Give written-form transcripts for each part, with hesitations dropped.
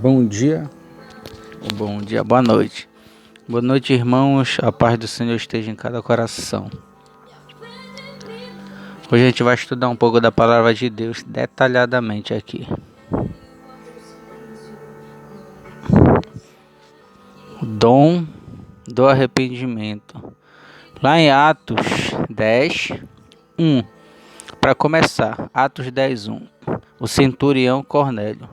Bom dia. Bom dia, boa noite. Boa noite, irmãos. A paz do Senhor esteja em cada coração. Hoje a gente vai estudar um pouco da palavra de Deus detalhadamente aqui. O dom do arrependimento. Lá em Atos 10, 1. Para começar, Atos 10, 1. O centurião Cornélio.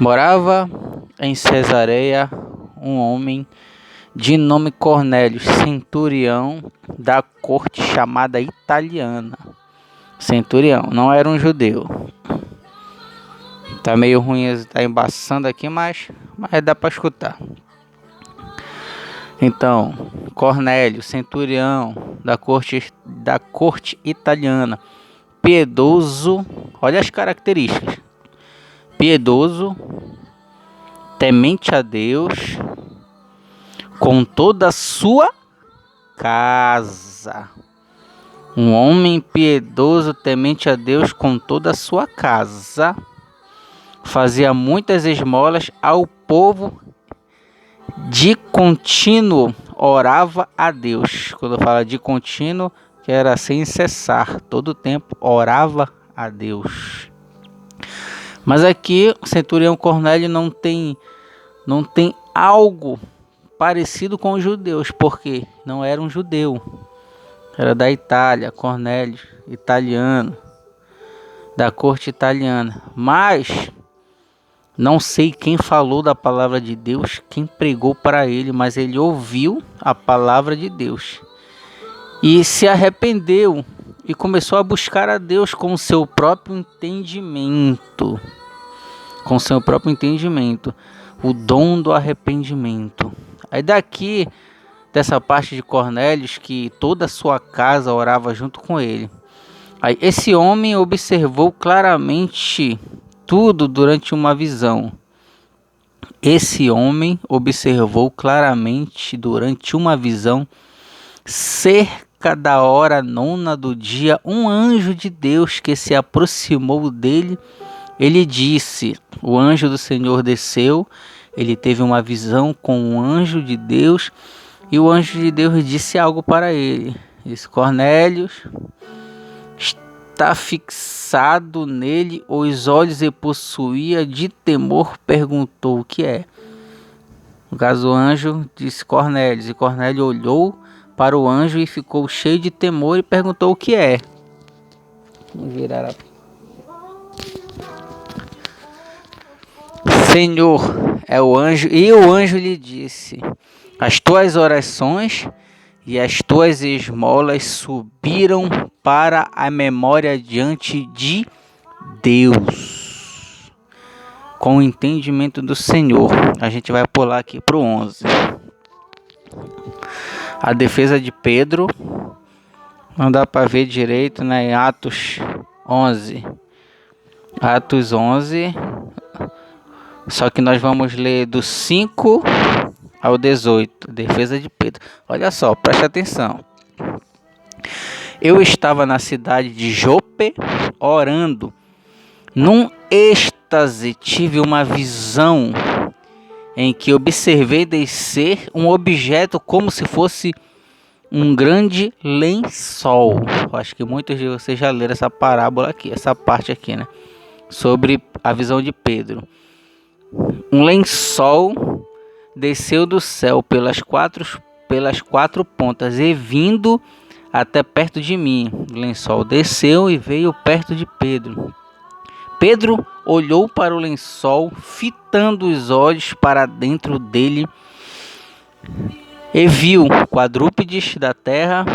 Morava em Cesareia um homem de nome Cornélio, centurião da corte chamada italiana. Centurião, não era um judeu. Tá meio ruim, tá embaçando aqui, mas dá para escutar. Então, Cornélio, centurião da corte italiana, piedoso, olha as características. Piedoso, temente a Deus, com toda a sua casa. Um homem piedoso, temente a Deus, com toda a sua casa. Fazia muitas esmolas ao povo, de contínuo orava a Deus. Quando fala de contínuo, que era sem cessar, todo o tempo orava a Deus. Mas aqui o centurião Cornélio não tem algo parecido com os judeus, porque não era um judeu. Era da Itália, Cornélio, italiano, da corte italiana. Mas não sei quem falou da palavra de Deus, quem pregou para ele, mas ele ouviu a palavra de Deus e se arrependeu e começou a buscar a Deus com o seu próprio entendimento. Com seu próprio entendimento, o dom do arrependimento. Aí daqui, dessa parte de Cornélio, que toda a sua casa orava junto com ele. Aí esse homem observou claramente tudo durante uma visão. Esse homem observou claramente durante uma visão, cerca da hora 9 do dia, um anjo de Deus que se aproximou dele. Ele disse, o anjo do Senhor desceu, ele teve uma visão com um anjo de Deus, e o anjo de Deus disse algo para ele. Disse, Cornélio, está fixado nele os olhos e possuía de temor, perguntou o que é. No caso, o anjo disse Cornélio, e Cornélio olhou para o anjo e ficou cheio de temor e perguntou o que é. Vamos virar a... Senhor, é o anjo, e o anjo lhe disse, as tuas orações e as tuas esmolas subiram para a memória diante de Deus. Com o entendimento do Senhor, a gente vai pular aqui para o 11. A defesa de Pedro, não dá para ver direito, né? Em Atos 11. Atos 11... Só que nós vamos ler do 5 ao 18, defesa de Pedro. Olha só, preste atenção. Eu estava na cidade de Jope, orando. Num êxtase tive uma visão em que observei descer um objeto como se fosse um grande lençol. Acho que muitos de vocês já leram essa parábola aqui, essa parte aqui, né? Sobre a visão de Pedro. Um lençol desceu do céu pelas quatro pontas e vindo até perto de mim. O lençol desceu e veio perto de Pedro. Pedro olhou para o lençol, fitando os olhos para dentro dele, e viu quadrúpedes da terra,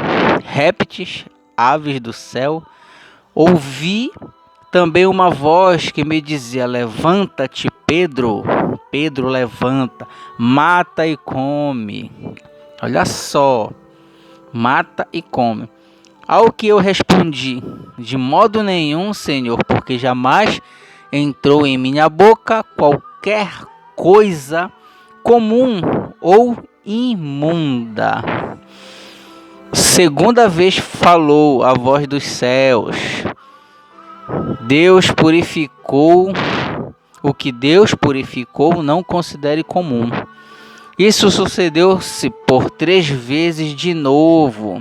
répteis, aves do céu. Ouvi também uma voz que me dizia, levanta-te, Pedro. Pedro, levanta, mata e come. Olha só, mata e come. Ao que eu respondi, de modo nenhum, Senhor, porque jamais entrou em minha boca qualquer coisa comum ou imunda. Segunda vez falou a voz dos céus. Deus purificou O que Deus purificou, não considere comum. Isso sucedeu-se por 3 vezes de novo.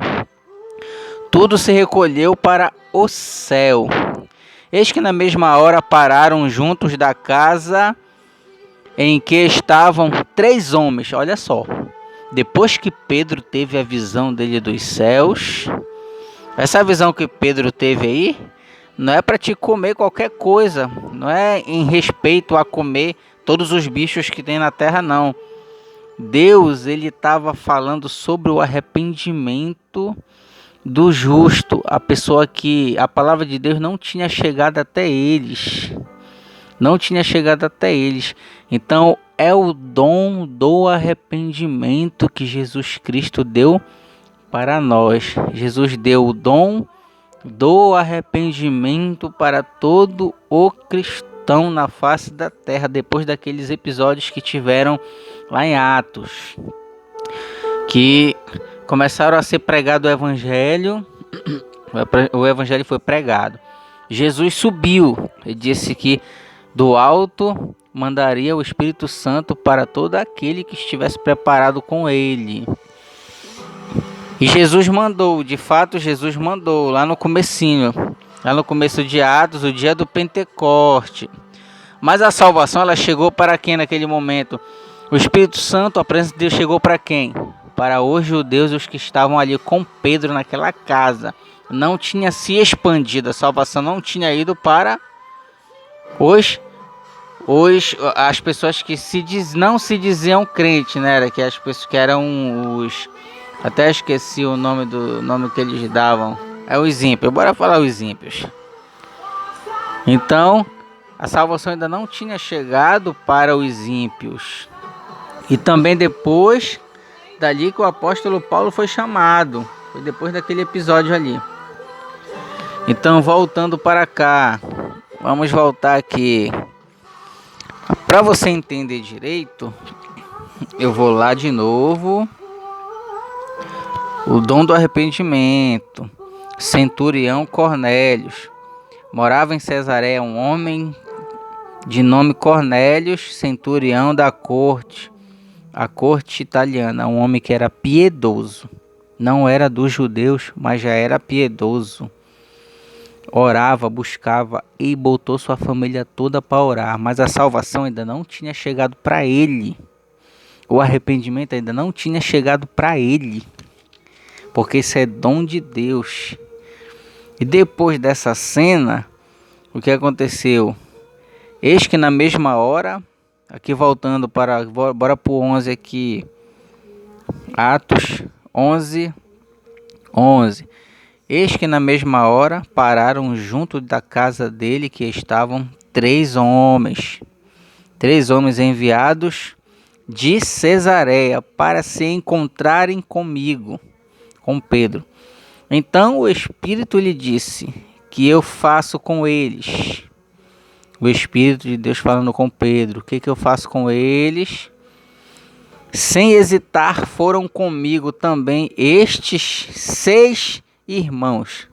Tudo se recolheu para o céu. Eis que na mesma hora pararam juntos da casa em que estavam 3 homens. Olha só. Depois que Pedro teve a visão dele dos céus, essa visão que Pedro teve aí, não é para te comer qualquer coisa, não é em respeito a comer todos os bichos que tem na terra, não. Deus, ele estava falando sobre o arrependimento do justo, a pessoa que a palavra de Deus não tinha chegado até eles. Não tinha chegado até eles. Então, é o dom do arrependimento que Jesus Cristo deu para nós. Jesus deu o dom do arrependimento para todo o cristão na face da terra, depois daqueles episódios que tiveram lá em Atos, que começaram a ser pregado o evangelho foi pregado. Jesus subiu e disse que do alto mandaria o Espírito Santo para todo aquele que estivesse preparado com ele. E Jesus mandou, de fato Jesus mandou, lá no comecinho, lá no começo de Atos, o dia do Pentecoste. Mas a salvação, ela chegou para quem naquele momento? O Espírito Santo, a presença de Deus chegou para quem? Para os judeus, os que estavam ali com Pedro naquela casa. Não tinha se expandido, a salvação não tinha ido para as pessoas que não se diziam crente, né? Que as pessoas que eram os... Até esqueci o nome que eles davam. É os ímpios. Bora falar os ímpios. Então, a salvação ainda não tinha chegado para os ímpios. E também depois dali que o apóstolo Paulo foi chamado. Foi depois daquele episódio ali. Então, voltando para cá. Vamos voltar aqui. Para você entender direito, eu vou lá de novo. O dom do arrependimento. Centurião Cornélios. Morava em Cesareia um homem de nome Cornélios, centurião da corte, a corte italiana. Um homem que era piedoso. Não era dos judeus, mas já era piedoso. Orava, buscava e botou sua família toda para orar. Mas a salvação ainda não tinha chegado para ele. O arrependimento ainda não tinha chegado para ele. Porque isso é dom de Deus. E depois dessa cena, o que aconteceu? Eis que na mesma hora, aqui voltando para, bora para o 11 aqui, Atos 11. Eis que na mesma hora pararam junto da casa dele que estavam 3 homens. 3 homens enviados de Cesareia para se encontrarem comigo. Com Pedro. Então o Espírito lhe disse: que eu faço com eles? O Espírito de Deus falando com Pedro: o que eu faço com eles? Sem hesitar foram comigo também estes 6 irmãos.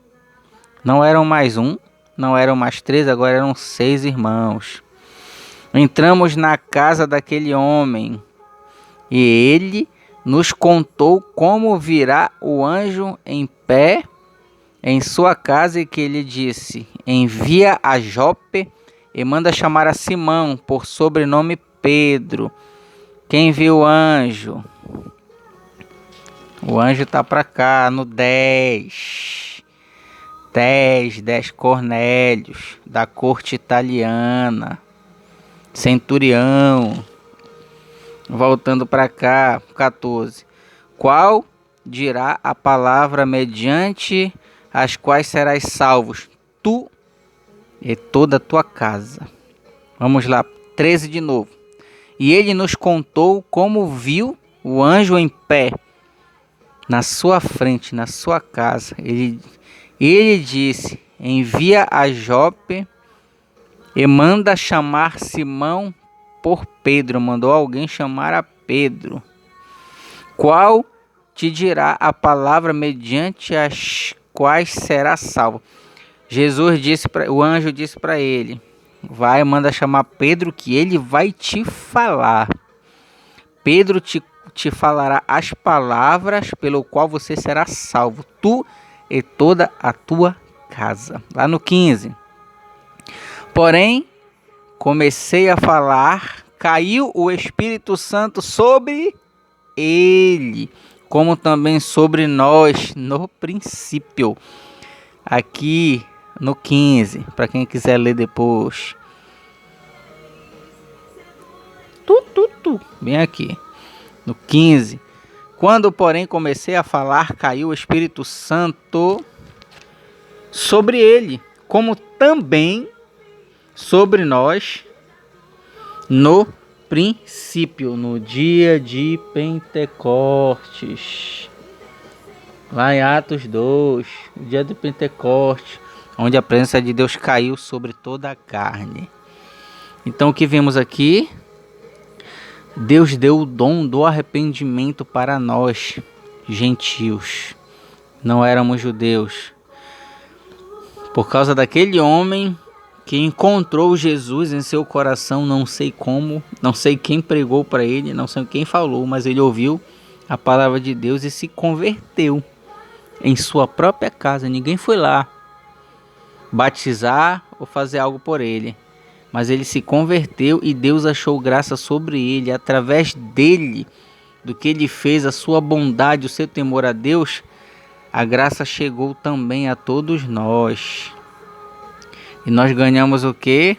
Não eram mais um, não eram mais 3, agora eram 6 irmãos. Entramos na casa daquele homem e ele nos contou como virá o anjo em pé em sua casa e que ele disse: envia a Jope e manda chamar a Simão, por sobrenome Pedro. Quem viu o anjo? O anjo está para cá, no 10. 10 Cornélios, da corte italiana. Centurião. Voltando para cá, 14. Qual dirá a palavra mediante as quais serás salvos? Tu e toda a tua casa. Vamos lá, 13 de novo. E ele nos contou como viu o anjo em pé na sua frente, na sua casa. Ele disse: envia a Jope e manda chamar Simão por Pedro. Mandou alguém chamar a Pedro. Qual te dirá a palavra mediante as quais será salvo? O anjo disse para ele: vai, manda chamar Pedro que ele vai te falar. Pedro te falará as palavras pelo qual você será salvo, tu e toda a tua casa. Lá no 15. Porém, comecei a falar, caiu o Espírito Santo sobre ele, como também sobre nós no princípio. Aqui no 15, para quem quiser ler depois. Bem aqui. No 15. Quando, porém, comecei a falar, caiu o Espírito Santo sobre ele, como também sobre nós no princípio, no dia de Pentecostes. Lá em Atos 2, o dia de Pentecostes, onde a presença de Deus caiu sobre toda a carne. Então o que vemos aqui? Deus deu o dom do arrependimento para nós, gentios. Não éramos judeus. Por causa daquele homem que encontrou Jesus em seu coração, não sei como, não sei quem pregou para ele, não sei quem falou, mas ele ouviu a palavra de Deus e se converteu em sua própria casa. Ninguém foi lá batizar ou fazer algo por ele, mas ele se converteu e Deus achou graça sobre ele. Através dele, do que ele fez, a sua bondade, o seu temor a Deus, a graça chegou também a todos nós. E nós ganhamos o quê?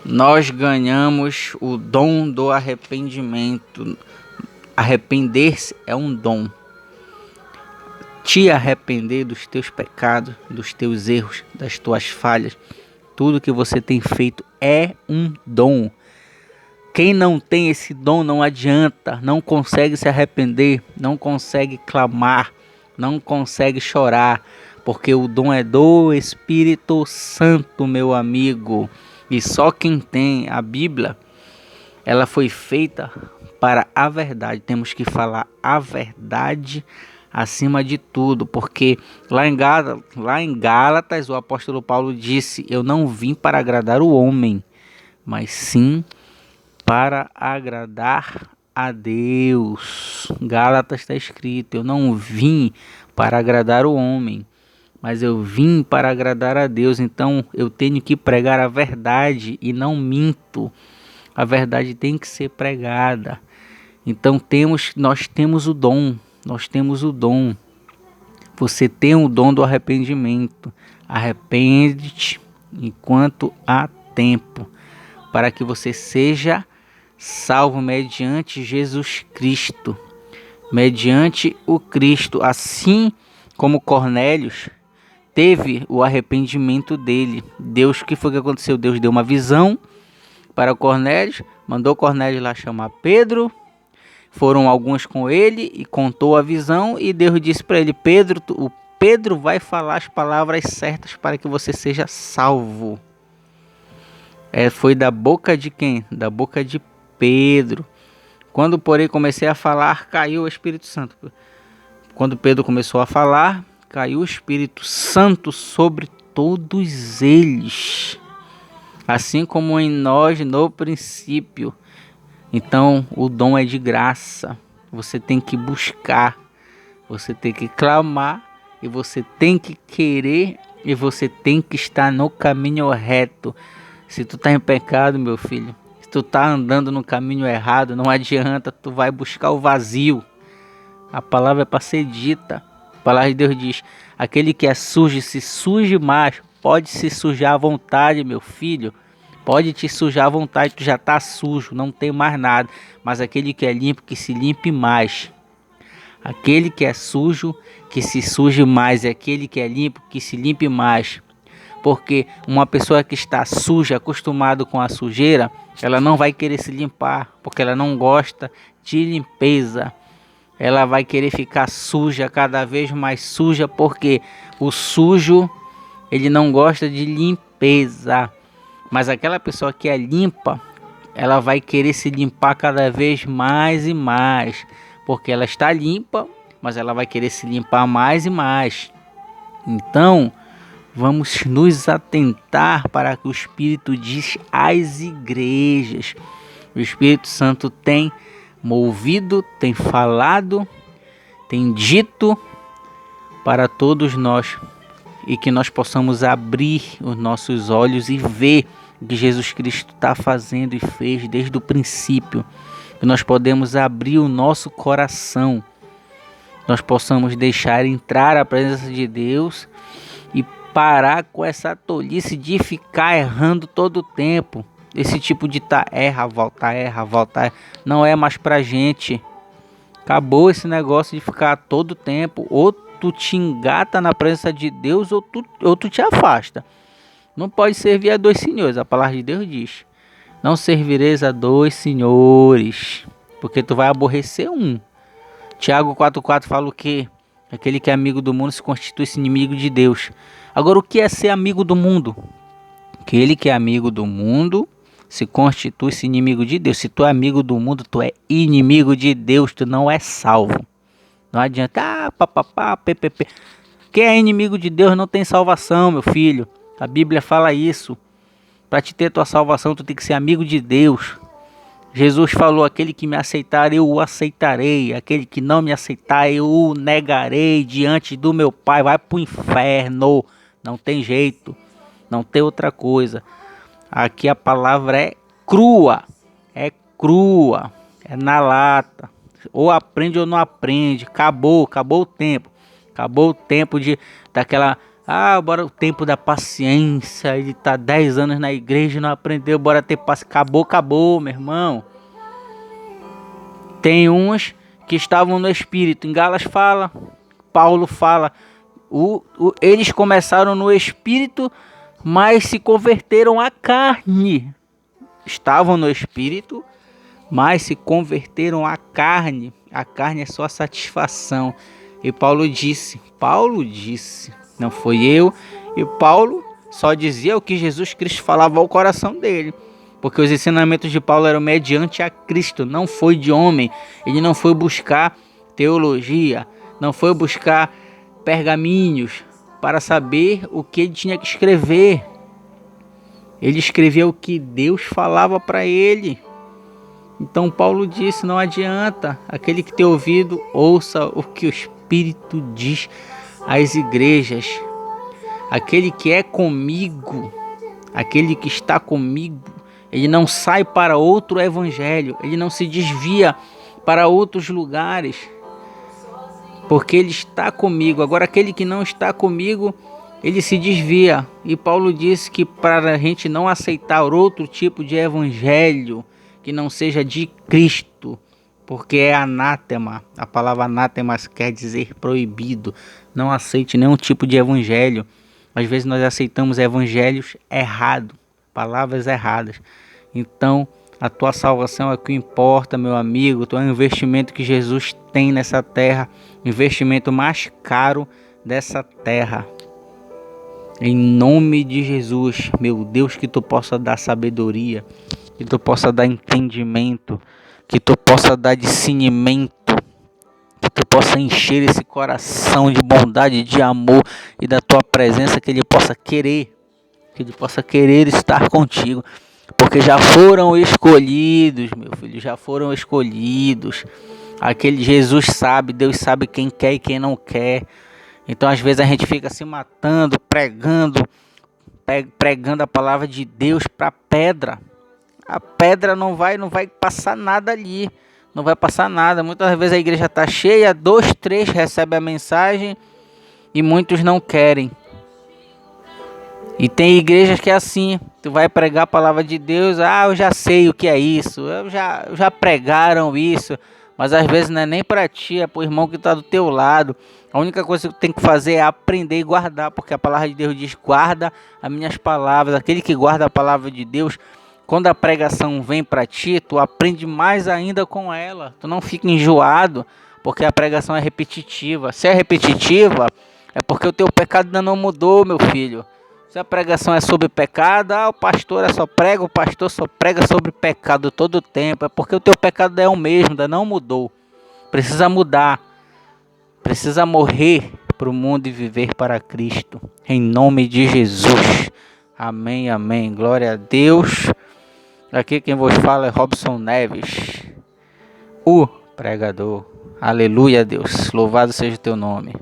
Nós ganhamos o dom do arrependimento. Arrepender-se é um dom. Te arrepender dos teus pecados, dos teus erros, das tuas falhas, tudo que você tem feito é um dom. Quem não tem esse dom não adianta, não consegue se arrepender, não consegue clamar, não consegue chorar, porque o dom é do Espírito Santo, meu amigo. E só quem tem a Bíblia, ela foi feita para a verdade. Temos que falar a verdade acima de tudo, porque lá em Gálatas o apóstolo Paulo disse: eu não vim para agradar o homem, mas sim para agradar a Deus. Gálatas está escrito: eu não vim para agradar o homem, mas eu vim para agradar a Deus. Então eu tenho que pregar a verdade e não minto. A verdade tem que ser pregada. Então nós temos o dom. Nós temos o dom. Você tem o dom do arrependimento. Arrepende-te enquanto há tempo, para que você seja salvo mediante Jesus Cristo. Mediante o Cristo. Assim como Cornélios teve o arrependimento dele. Deus, o que foi que aconteceu? Deus deu uma visão para Cornélios, mandou Cornélios lá chamar Pedro. Foram alguns com ele e contou a visão, e Deus disse para ele: o Pedro vai falar as palavras certas para que você seja salvo. Foi da boca de quem? Da boca de Pedro. Quando, porém, comecei a falar, caiu o Espírito Santo. Quando Pedro começou a falar, caiu o Espírito Santo sobre todos eles, assim como em nós no princípio. Então o dom é de graça. Você tem que buscar, você tem que clamar, e você tem que querer, e você tem que estar no caminho reto. Se tu está em pecado, meu filho, se tu está andando no caminho errado, não adianta, tu vai buscar o vazio. A palavra é para ser dita. A palavra de Deus diz: aquele que é sujo, se suje mais. Pode se sujar à vontade, meu filho. Pode te sujar à vontade, tu já está sujo, não tem mais nada. Mas aquele que é limpo, que se limpe mais. Aquele que é sujo, que se suje mais. E aquele que é limpo, que se limpe mais. Porque uma pessoa que está suja, acostumado com a sujeira, ela não vai querer se limpar, porque ela não gosta de limpeza. Ela vai querer ficar suja, cada vez mais suja, porque o sujo, ele não gosta de limpeza. Mas aquela pessoa que é limpa, ela vai querer se limpar cada vez mais e mais, porque ela está limpa, mas ela vai querer se limpar mais e mais. Então, Vamos nos atentar para que o Espírito diz às igrejas. O Espírito Santo tem movido, tem falado, tem dito para todos nós, e que nós possamos abrir os nossos olhos e ver o que Jesus Cristo está fazendo e fez desde o princípio. Que nós podemos abrir o nosso coração, nós possamos deixar entrar a presença de Deus e parar com essa tolice de ficar errando todo o tempo. Esse tipo de erra, volta, não é mais pra gente. Acabou esse negócio de ficar todo o tempo. Ou tu te engata na presença de Deus, ou tu te afasta. Não pode servir a dois senhores. A palavra de Deus diz: não servireis a dois senhores, porque tu vai aborrecer um. Tiago 4,4 fala o quê? Aquele que é amigo do mundo se constitui-se inimigo de Deus. Agora, o que é ser amigo do mundo? Aquele que é amigo do mundo se constitui-se inimigo de Deus. Se tu é amigo do mundo, tu é inimigo de Deus, tu não é salvo. Não adianta, ppp. Quem é inimigo de Deus não tem salvação, meu filho. A Bíblia fala isso. Para te ter tua salvação, tu tem que ser amigo de Deus. Jesus falou: aquele que me aceitar, eu o aceitarei. Aquele que não me aceitar, eu o negarei diante do meu Pai. Vai pro inferno. Não tem jeito. Não tem outra coisa. Aqui a palavra é crua. É crua. É na lata. Ou aprende ou não aprende. Acabou o tempo. Acabou o tempo daquela... bora o tempo da paciência. Ele tá 10 anos na igreja e não aprendeu. Bora ter paciência. Acabou, meu irmão. Tem uns que estavam no Espírito. Em Gálatas fala, Paulo fala. Eles começaram no Espírito, mas se converteram à carne. Estavam no Espírito, mas se converteram à carne. A carne é só satisfação. E Paulo disse, não foi eu. E Paulo só dizia o que Jesus Cristo falava ao coração dele. Porque os ensinamentos de Paulo eram mediante a Cristo, não foi de homem. Ele não foi buscar teologia, não foi buscar pergaminhos para saber o que ele tinha que escrever. Ele escreveu o que Deus falava para ele. Então Paulo disse, não adianta. Aquele que tem ouvido, ouça o que o Espírito diz às igrejas. Aquele que é comigo, aquele que está comigo, ele não sai para outro evangelho, ele não se desvia para outros lugares, porque ele está comigo. Agora aquele que não está comigo, ele se desvia. E Paulo disse que para a gente não aceitar outro tipo de evangelho que não seja de Cristo, porque é anátema. A palavra anátema quer dizer proibido. Não aceite nenhum tipo de evangelho. Às vezes nós aceitamos evangelhos errados, palavras erradas. Então a tua salvação é o que importa, meu amigo. Tu é um investimento que Jesus tem nessa terra, investimento mais caro dessa terra. Em nome de Jesus, meu Deus, que tu possa dar sabedoria, que tu possa dar entendimento, que tu possa dar discernimento, que tu possa encher esse coração de bondade, de amor e da tua presença, que ele possa querer estar contigo, porque já foram escolhidos, meu filho, já foram escolhidos. Aquele Jesus sabe, Deus sabe quem quer e quem não quer. Então às vezes a gente fica se matando, pregando a palavra de Deus para pedra. A pedra não vai passar nada ali, não vai passar nada. Muitas vezes a igreja está cheia, 2, 3 recebem a mensagem e muitos não querem. E tem igrejas que é assim, tu vai pregar a palavra de Deus, eu já sei o que é isso, já pregaram isso, mas às vezes não é nem para ti, é para o irmão que está do teu lado. A única coisa que tu tem que fazer é aprender e guardar, porque a palavra de Deus diz, guarda as minhas palavras. Aquele que guarda a palavra de Deus, quando a pregação vem para ti, tu aprende mais ainda com ela, tu não fica enjoado, porque a pregação é repetitiva. Se é repetitiva, é porque o teu pecado ainda não mudou, meu filho. Se a pregação é sobre pecado, o pastor só prega sobre pecado todo o tempo. É porque o teu pecado é o mesmo, ainda não mudou. Precisa mudar. Precisa morrer para o mundo e viver para Cristo. Em nome de Jesus. Amém, amém. Glória a Deus. Aqui quem vos fala é Robson Neves, o pregador. Aleluia, Deus. Louvado seja o teu nome.